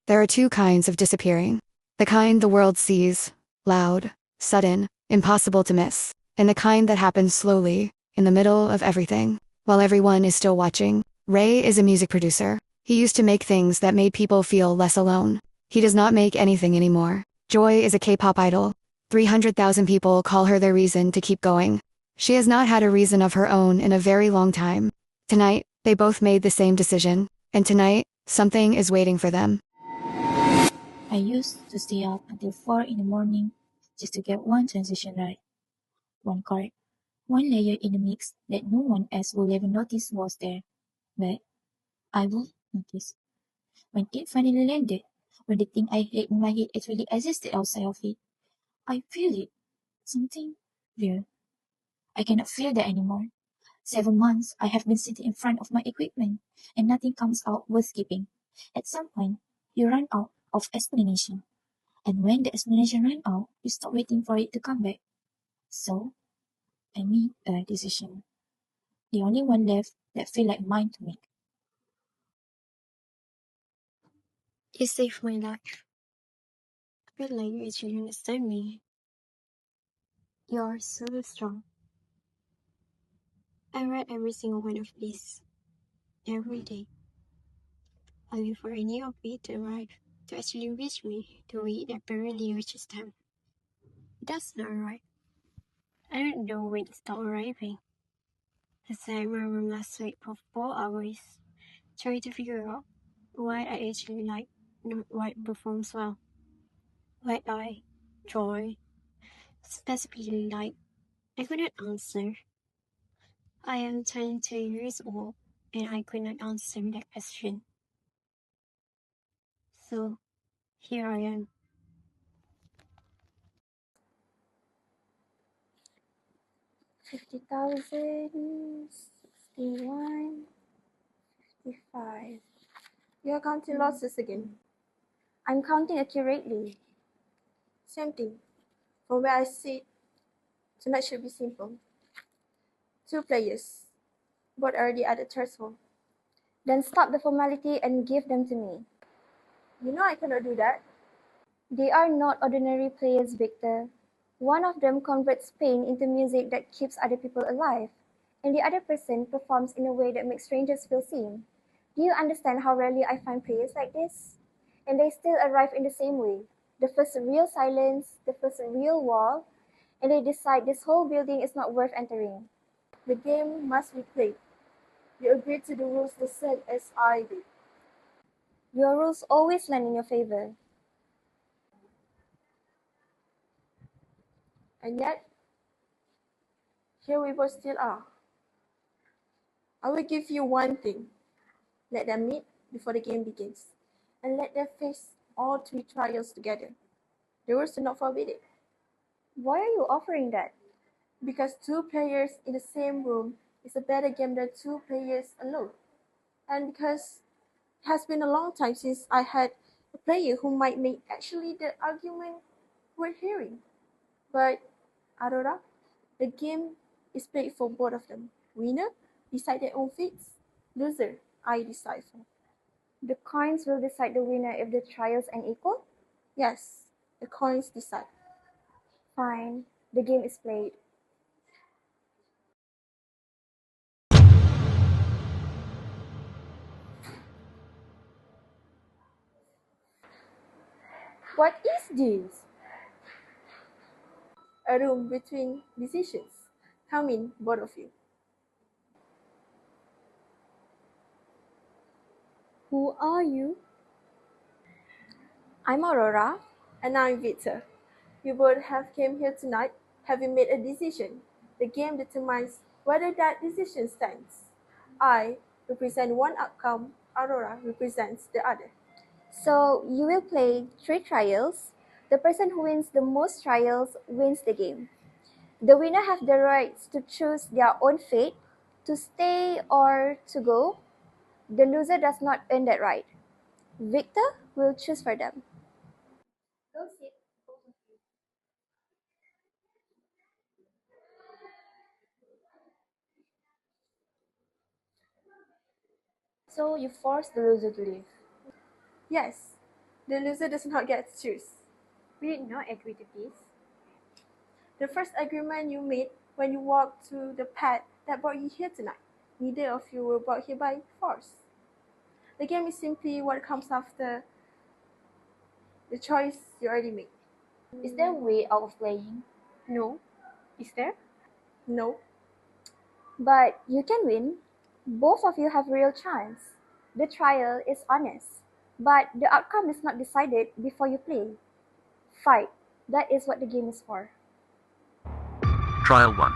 There are two kinds of disappearing. The kind the world sees, loud, sudden, impossible to miss, and the kind that happens slowly, in the middle of everything, while everyone is still watching. Ray is a music producer. He used to make things that made people feel less alone. He does not make anything anymore. Joy is a K-pop idol. 300,000 people call her their reason to keep going. She has not had a reason of her own in a very long time. Tonight, they both made the same decision, and tonight, something is waiting for them. I used to stay up until 4 in the morning just to get one transition right. One chord, one layer in the mix that no one else will ever notice was there. But I will notice. When it finally landed, when the thing I hate in my head actually existed outside of it, I feel it. Something weird. I cannot feel that anymore. 7 months I have been sitting in front of my equipment and nothing comes out worth keeping. At some point, you run out of explanation. And when the explanation ran out, you stop waiting for it to come back. So, I made a decision. The only one left that feel like mine to make. You saved my life. I feel like you actually understand me. You are so strong. I read every single one of these. Every day. I wait for any of it to arrive. To actually reach me. The way it apparently reaches them. That's not right. I don't know when it stopped arriving. I sat in my room last week for 4 hours. Trying to figure out what I actually like. Not what performs well. What I, Joy, specifically like. I couldn't answer. I am 22 years old and I could not answer that question. So, here I am. $50,000, 61, 55. You're counting losses again. I'm counting accurately. Same thing. From where I sit, tonight should be simple. 2 players, both already at the threshold. Then stop the formality and give them to me. You know I cannot do that. They are not ordinary players, Victor. One of them converts pain into music that keeps other people alive, and the other person performs in a way that makes strangers feel seen. Do you understand how rarely I find players like this? And they still arrive in the same way. The first real silence, the first real wall, and they decide this whole building is not worth entering. The game must be played. You agreed to the rules the same as I did. Your rules always land in your favor. And yet, here we both still are. I will give you one thing. Let them meet before the game begins, and let them face all 3 trials together. The rules do not forbid it. Why are you offering that? Because 2 players in the same room is a better game than 2 players alone. And because it has been a long time since I had a player who might make actually the argument worth hearing. But, Aurora, the game is played for both of them. Winner decide their own fates. Loser, I decide for. The coins will decide the winner if the trials are equal? Yes, the coins decide. Fine, the game is played. What is this? A room between decisions. Come in, both of you. Who are you? I'm Aurora. And I'm Victor. You both have came here tonight having made a decision. The game determines whether that decision stands. I represent one outcome, Aurora represents the other. So you will play 3 trials. The person who wins the most trials wins the game. The winner has the rights to choose their own fate, to stay or to go. The loser does not earn that right. Victor will choose for them. Go sit, both of you. So you force the loser to leave? Yes. The loser does not get to choose. We did not agree to this. The first agreement you made when you walked to the path that brought you here tonight. Neither of you were brought here by force. The game is simply what comes after the choice you already made. Is there a way out of playing? No. Is there? No. But you can win. Both of you have real chance. The trial is honest, but the outcome is not decided before you play. Fight. That is what the game is for. Trial 1.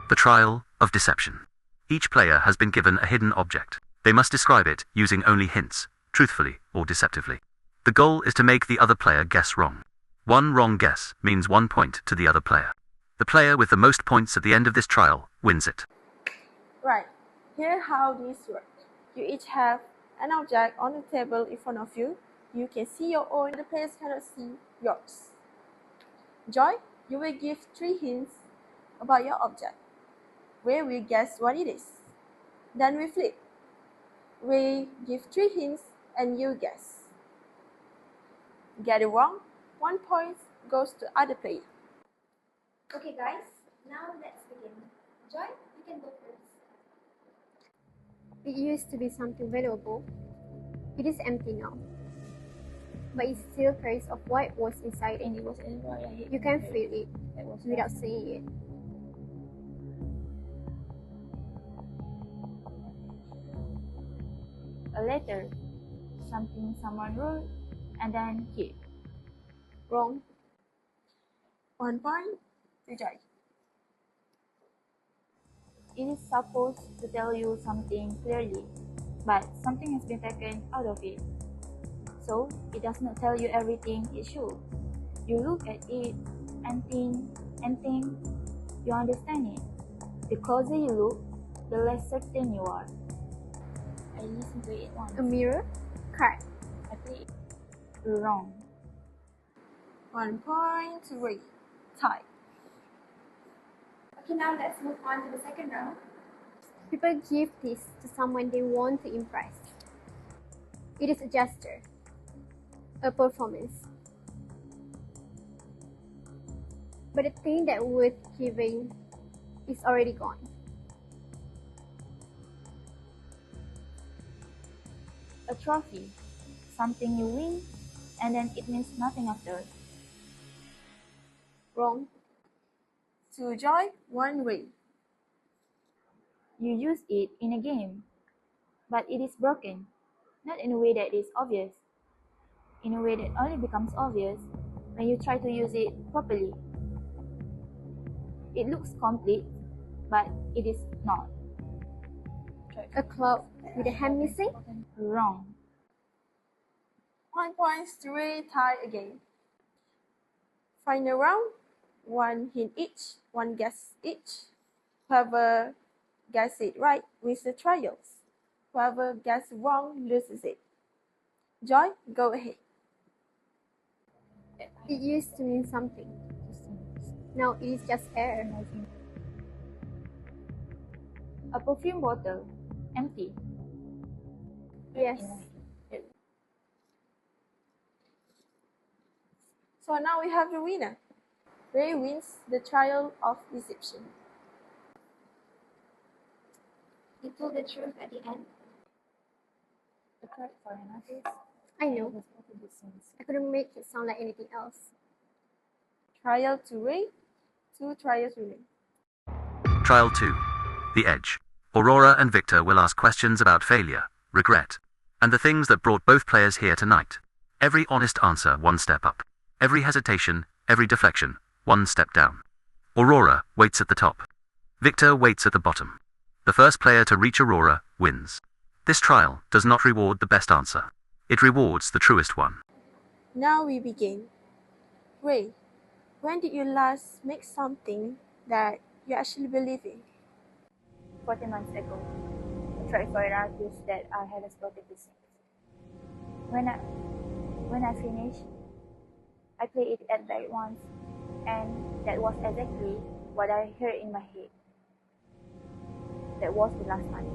The Trial of Deception. Each player has been given a hidden object. They must describe it using only hints, truthfully or deceptively. The goal is to make the other player guess wrong. One wrong guess means 1 point to the other player. The player with the most points at the end of this trial wins it. Right. Here's how this works. You each have an object on the table in front of you. You can see your own, the players cannot see yours. Joy, you will give 3 hints about your object. Ray will guess what it is. Then we flip. Ray give 3 hints and you guess. Get it wrong, 1 point goes to other player. Okay guys, now let's begin. Joy, you can go first. It used to be something valuable. It is empty now. But it still carries of what was inside And it. it was why I hate You can feel it That was without saying it. a letter. Something someone wrote and then hid. Wrong. 1 point to Joy. It is supposed to tell you something clearly, but something has been taken out of it. So it does not tell you everything it should. You look at it and think you understand it. The closer you look, the less certain you are. I listened to it once. A mirror? Card. I played it. Wrong. 1 point to Ray. Tie. Okay, now let's move on to the second round. People give this to someone they want to impress. It is a gesture, a performance. But the thing that worth giving is already gone. A trophy. Something you win and then it means nothing after. Wrong. 2 Joy, 1 Ray. You use it in a game, but it is broken, not in a way that is obvious, in a way that only becomes obvious when you try to use it properly. It looks complete, but it is not. A clock with a hand missing? Wrong. 1 point to Ray. Tie again. Final round. 1 hint each, 1 guess each. Whoever gets it right wins the trials. Whoever gets it wrong loses it. Joy, go ahead. It used to mean something. Now it is just air. A perfume bottle, empty. Yes. So now we have the winner. Ray wins the trial of deception. You told the truth at the end. The card for an artist. I know. I couldn't make it sound like anything else. Trial to Ray, 2 trials remain. Trial 2. The Edge. Aurora and Victor will ask questions about failure, regret, and the things that brought both players here tonight. Every honest answer 1 step up. Every hesitation, every deflection, 1 step down. Aurora waits at the top. Victor waits at the bottom. The first player to reach Aurora wins. This trial does not reward the best answer. It rewards the truest one. Now we begin. Ray, when did you last make something that you actually believe in? 40 months ago, I tried for an artist that I had spotted this. When I finished, I played it at back once, and that was exactly what I heard in my head. That was the last time.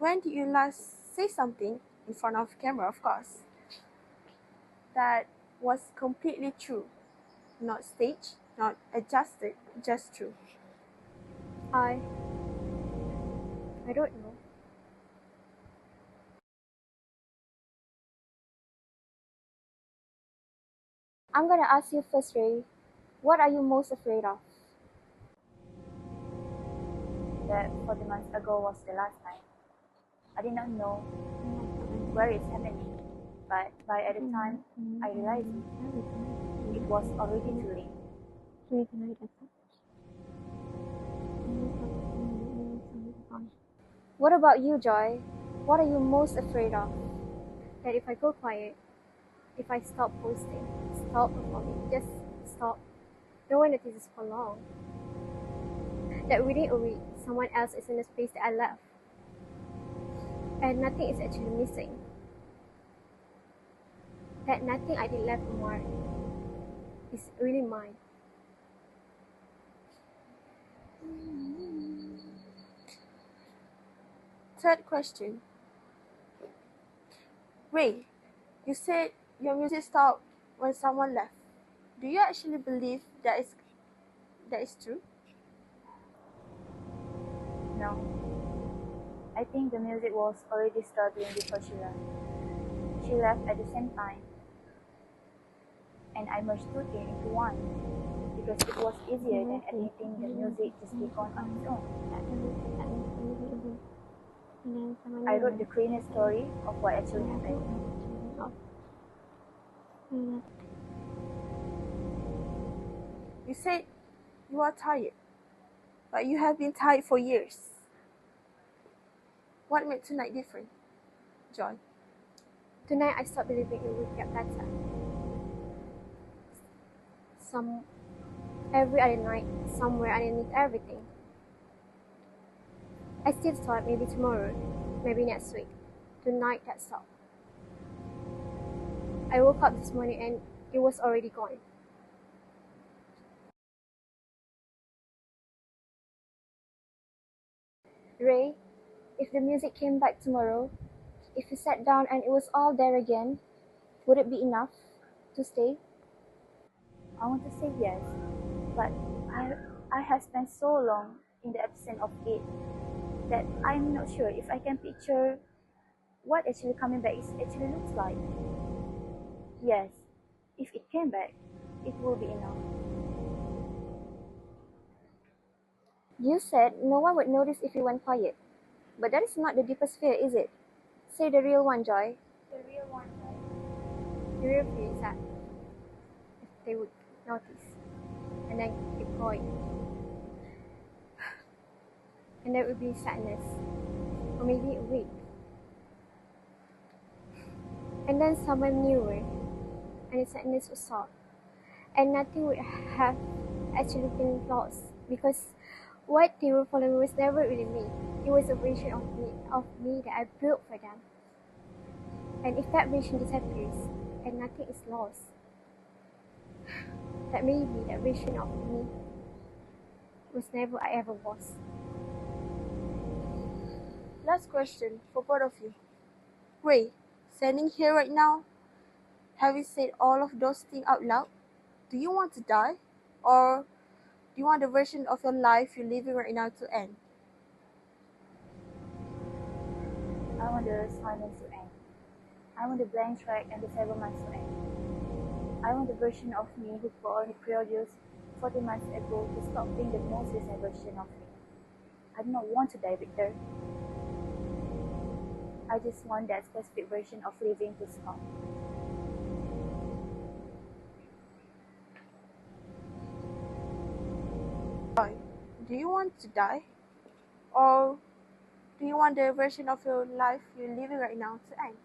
When did you last say something, in front of camera of course, that was completely true? Not staged, not adjusted, just true. I don't know. I'm gonna ask you first, Ray. What are you most afraid of? That 40 months ago was the last time. I did not know where it's happening, but by at the time I realized it was already too late. What about you, Joy? What are you most afraid of? That if I go quiet, if I stop posting, stop performing, just stop, no one notices for long. That within a week, someone else is in the space that I left. And nothing is actually missing. That nothing I did left a mark is really mine. Third question. Ray, you said your music stopped when someone left. Do you actually believe that is true? No. I think the music was already struggling before she left. She left at the same time, and I merged two things into one because it was easier than admitting the music just click on its own. I wrote the cleanest story of what actually happened. You said you are tired, but you have been tired for years. What made tonight different, Joy? Tonight I stopped believing it would get better. Every other night, somewhere underneath everything, I still thought maybe tomorrow, maybe next week. Tonight that stopped. I woke up this morning and it was already gone. Ray, if the music came back tomorrow, if you sat down and it was all there again, would it be enough to stay? I want to say yes, but I have spent so long in the absence of it that I'm not sure if I can picture what actually coming back actually looks like. Yes, if it came back, it will be enough. You said no one would notice if you went quiet. But that is not the deepest fear, is it? Say the real one, Joy. The real fear is that if they would notice and then keep going, and there would be sadness, or maybe a week, and then someone newer, and the sadness would stop, and nothing would have actually been lost because what they were following was never really me. It was a version of me that I built for them. And if that vision disappears and nothing is lost, that maybe that vision of me was never I ever was. Last question for both of you. Ray, standing here right now, have you said all of those things out loud? Do you want to die? Or do you want the version of your life you're living right now to end? I want the silence to end. I want the blank track and the 7 months to end. I want the version of me who produced 40 months ago to stop being the most recent version of me. I do not want to die, Victor. I just want that specific version of living to stop. Do you want to die? Or do you want the version of your life you're living right now to end?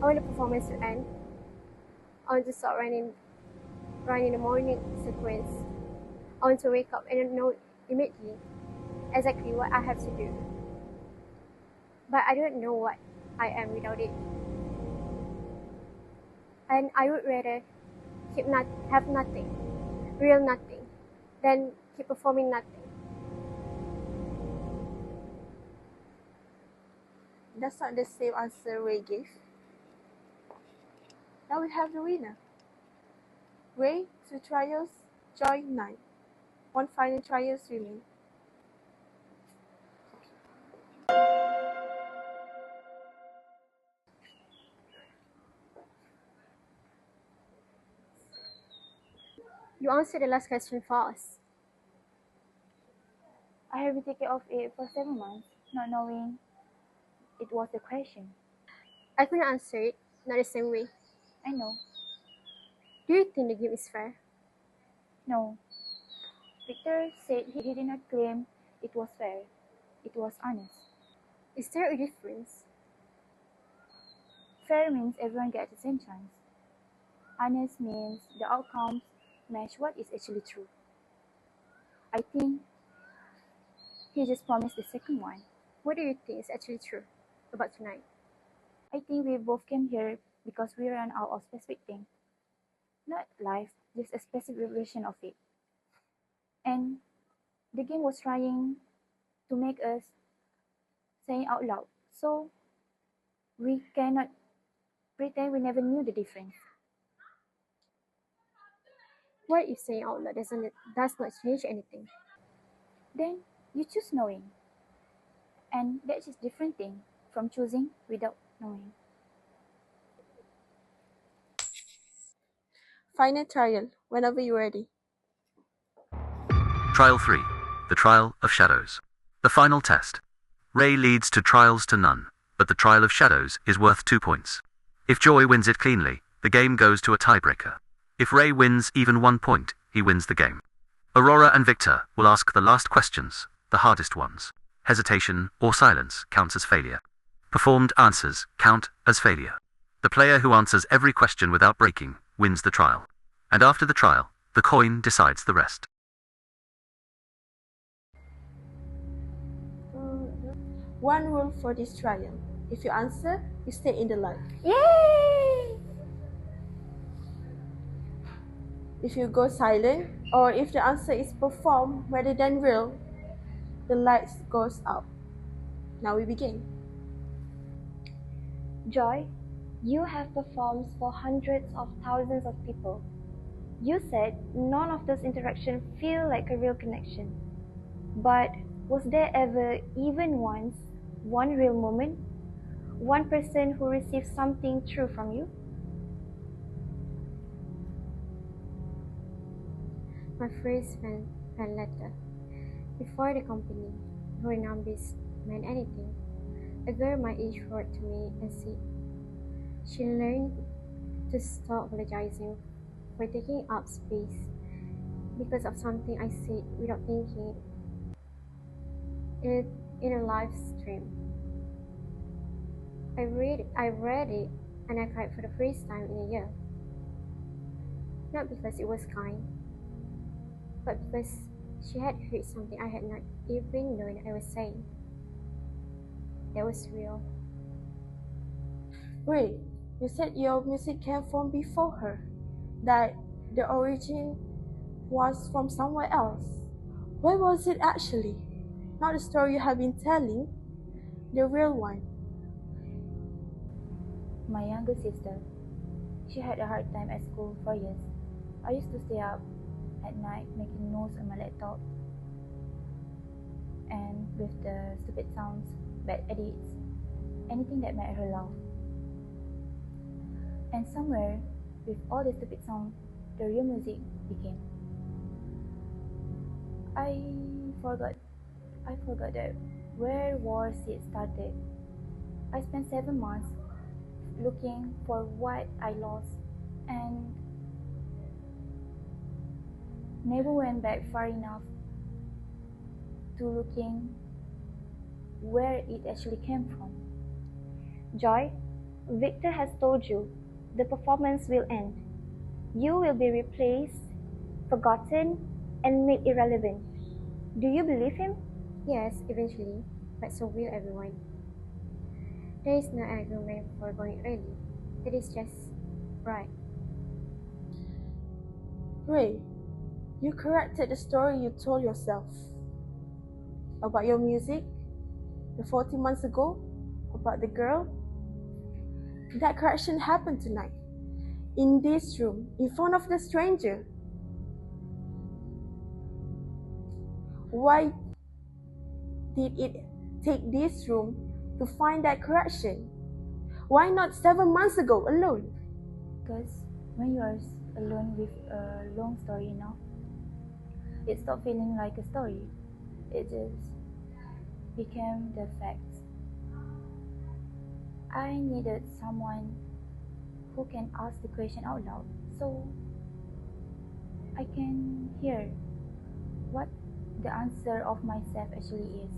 I want the performance to end. I want to start running the morning sequence. I want to wake up and know immediately exactly what I have to do. But I don't know what I am without it. And I would rather have nothing, real nothing, than keep performing nothing. That's not the same answer Ray gave. Now we have the winner. Ray, 2 trials, Joy, 9. 1 final trials remain. You answered the last question fast. I have been taking off it for 7 months, not knowing it was the question. I couldn't answer it, not the same way. I know. Do you think the game is fair? No. Victor said he did not claim it was fair. It was honest. Is there a difference? Fair means everyone gets the same chance. Honest means the outcomes match what is actually true. I think he just promised the second one. What do you think is actually true about tonight? I think we both came here because we ran out of specific thing. Not life, just a specific version of it. And the game was trying to make us saying out loud. So we cannot pretend we never knew the difference. What if saying out loud does not change anything? Then you choose knowing. And that's just different thing from choosing without knowing. Final trial, whenever you're ready. Trial 3. The Trial of Shadows. The final test. Ray leads 2 trials to none, but the Trial of Shadows is worth 2 points. If Joy wins it cleanly, the game goes to a tiebreaker. If Ray wins even 1 point, he wins the game. Aurora and Victor will ask the last questions, the hardest ones. Hesitation or silence counts as failure. Performed answers count as failure. The player who answers every question without breaking wins the trial. And after the trial, the coin decides the rest. One rule for this trial. If you answer, you stay in the light. Yay! If you go silent, or if the answer is performed rather than real, the lights goes out. Now we begin. Joy, you have performed for hundreds of thousands of people. You said none of those interactions feel like a real connection. But was there ever even once one real moment? One person who received something true from you? My first fan letter. Before the company, her numbers meant anything. A girl my age wrote to me and said she learned to stop apologizing for taking up space because of something I said without thinking it in a live stream. I read it and I cried for the first time in a year. Not because it was kind, but because she had heard something I had not even known I was saying. That was real. Ray, you said your music came from before her, that the origin was from somewhere else. Where was it actually? Not the story you have been telling, the real one. My younger sister. She had a hard time at school for years. I used to stay up at night making notes on my laptop, and with the stupid sounds, bad edits, anything that made her laugh. And somewhere, with all the stupid songs, the real music began. I forgot that where was it started. I spent 7 months looking for what I lost and never went back far enough to looking where it actually came from. Joy, Victor has told you the performance will end. You will be replaced, forgotten, and made irrelevant. Do you believe him? Yes, eventually, but so will everyone. There is no argument for going early. It is just right. Ray, you corrected the story you told yourself about your music the 40 months ago about the girl? That correction happened tonight. In this room, in front of the stranger. Why did it take this room to find that correction? Why not 7 months ago alone? Because when you are alone with a long story enough, it stopped feeling like a story. It just became the facts. I needed someone who can ask the question out loud, so I can hear what the answer of myself actually is.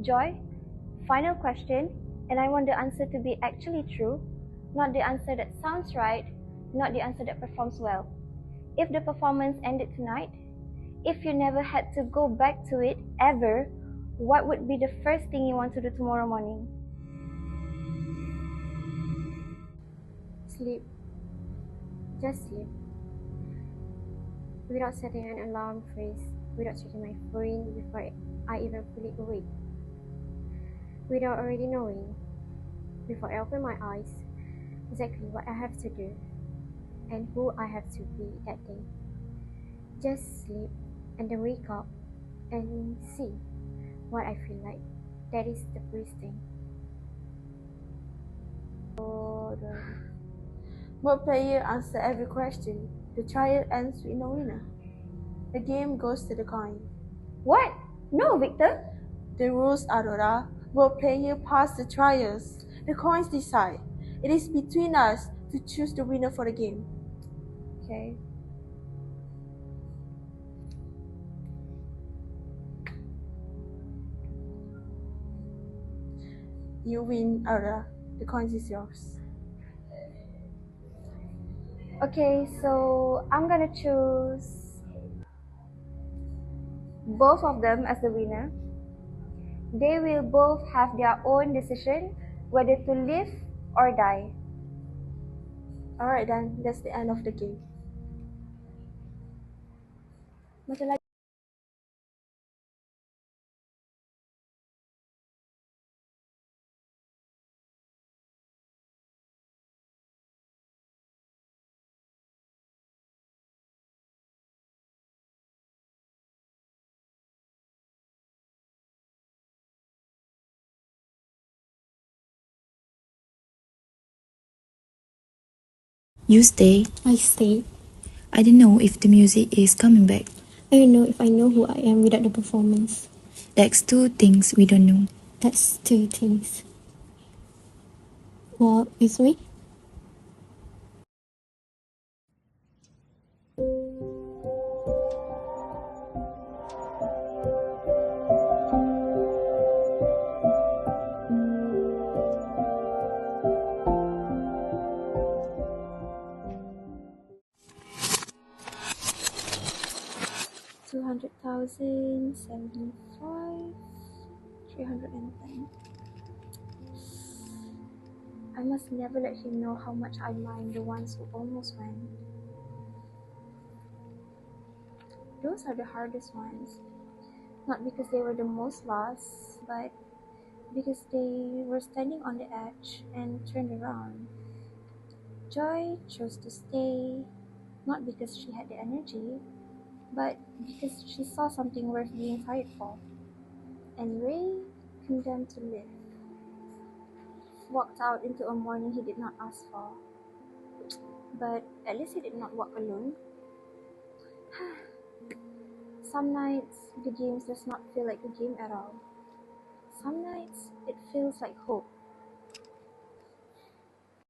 Joy, final question, and I want the answer to be actually true, not the answer that sounds right, not the answer that performs well. If the performance ended tonight, if you never had to go back to it ever, what would be the first thing you want to do tomorrow morning? Sleep. Just sleep. Without setting an alarm phrase, without checking my phone before I even fully awake. Without already knowing, before I open my eyes, exactly what I have to do and who I have to be that day. Just sleep and then wake up and see what I feel like. That is the first thing. Both players answer every question. The trial ends with no winner. The game goes to the coin. What? No, Victor. The rules are Aurora. Both players pass the trials. The coins decide. It is between us to choose the winner for the game. Okay. You win, Aurora. The coins is yours. Okay, so I'm gonna choose both of them as the winner. They will both have their own decision whether to live or die. Alright then, that's the end of the game. Macam You stay. I stay. I don't know if the music is coming back. I don't know if I know who I am without the performance. That's two things we don't know. That's two things. Walk with me. $200,000, 75, 310. I must never let him know how much I mind the ones who almost went. Those are the hardest ones. Not because they were the most lost, but because they were standing on the edge and turned around. Joy chose to stay, not because she had the energy, but because she saw something worth being fired for. And Ray, condemned to live, walked out into a morning he did not ask for. But at least he did not walk alone. Some nights, the game does not feel like a game at all. Some nights, it feels like hope.